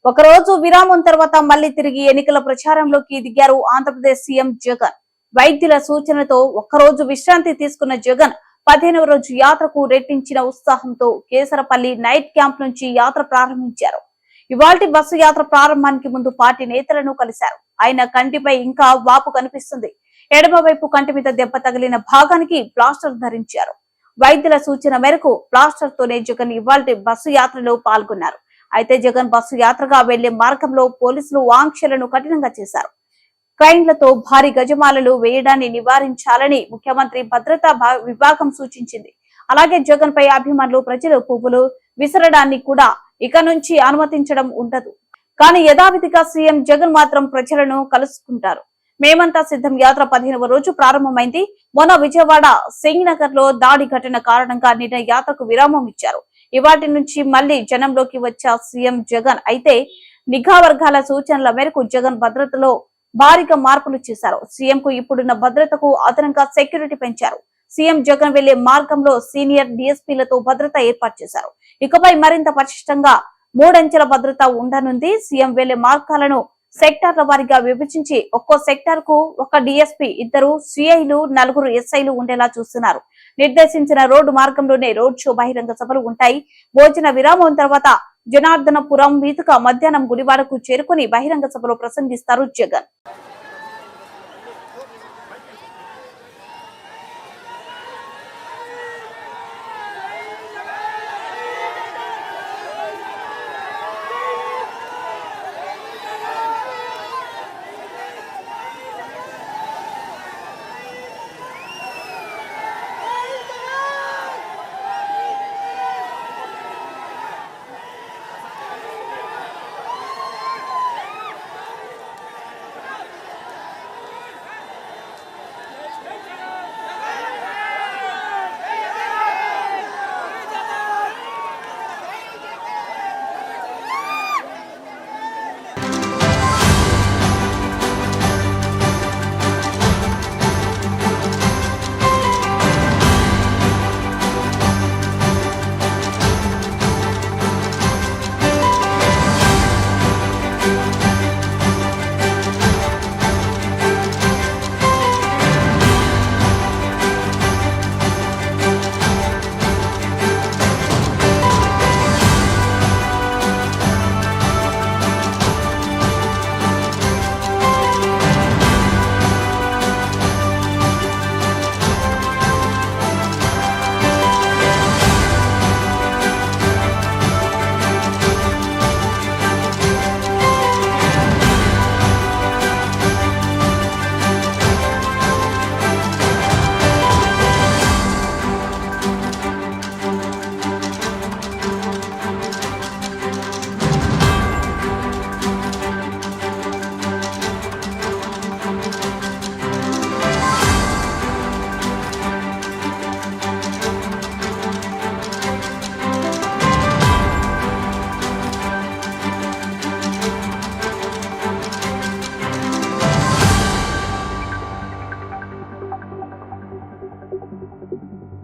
ఒకరోజు విరామం తర్వాత మళ్లీ తిరిగి ఎన్నికల ప్రచారంలోకి దిగారు ఆంధ్రప్రదేశ్ సీఎం జగన్. వైద్యుల సూచనతో ఒక్కరోజు విశ్రాంతి తీసుకున్న జగన్ 15వ రోజు యాత్రకు రెట్టించిన ఉత్సాహంతో కేసరపల్లి నైట్ క్యాంప్ నుంచి యాత్ర ప్రారంభించారు. ఇవాల్టి బస్సు యాత్ర ప్రారంభానికి ముందు పార్టీ నేతలను కలిశారు. ఆయన కంటిపై ఇంకా వాపు కనిపిస్తుంది. ఎడమ వైపు కంటి మీద దెబ్బ తగిలిన భాగానికి ప్లాస్టర్ ధరించారు. వైద్యుల సూచన మేరకు ప్లాస్టర్ తోనే జగన్ ఇవాల్టి బస్సు యాత్రలో పాల్గొన్నారు. అయితే జగన్ బస్సు యాత్రగా వెళ్లే మార్గంలో పోలీసులు ఆంక్షలను కఠినంగా చేశారు. క్రైన్లతో భారీ గజమాలలు వేయడాన్ని నివారించాలని ముఖ్యమంత్రి భద్రతా విభాగం సూచించింది. అలాగే జగన్ పై అభిమానులు ప్రజలు పువ్వులు విసరడాన్ని కూడా ఇక నుంచి అనుమతించడం ఉండదు. కానీ యథావిధిగా సీఎం జగన్ మాత్రం ప్రజలను కలుసుకుంటారు. మేమంతా సిద్ధం యాత్ర 15వ రోజు ప్రారంభమైంది. మొన్న విజయవాడ సింగ్నగర్ లో దాడి ఘటన కారణంగా నిన్న యాత్రకు విరామం ఇచ్చారు. ఇవాటి నుంచి మళ్లీ జనంలోకి వచ్చే సీఎం జగన్. అయితే నిఘా వర్గాల సూచనల మేరకు జగన్ భద్రతలో భారీగా మార్పులు చేశారు. సీఎం కు ఇప్పుడున్న భద్రతకు అదనంగా సెక్యూరిటీ పెంచారు. సీఎం జగన్ వెళ్లే మార్గంలో సీనియర్ డీఎస్పీలతో భద్రత ఏర్పాటు చేశారు. ఇకపై మరింత పటిష్టంగా 3 అంచెల భద్రత ఉండనుంది. సీఎం వెళ్లే మార్గాలను సెక్టార్ల వారీగా విభజించి ఒక్కో సెక్టార్ కు ఒక డీఎస్పీ, 2 సిఐలు, 4 ఎస్ఐలు ఉండేలా చూస్తున్నారు. నిర్దేశించిన రోడ్డు మార్గంలోనే రోడ్ షో, బహిరంగ సభలు ఉంటాయి. భోజన విరామం తర్వాత జనార్దనపురం మీదుగా మధ్యాహ్నం గుడివాడకు చేరుకుని బహిరంగ సభలో ప్రసంగిస్తారు జగన్.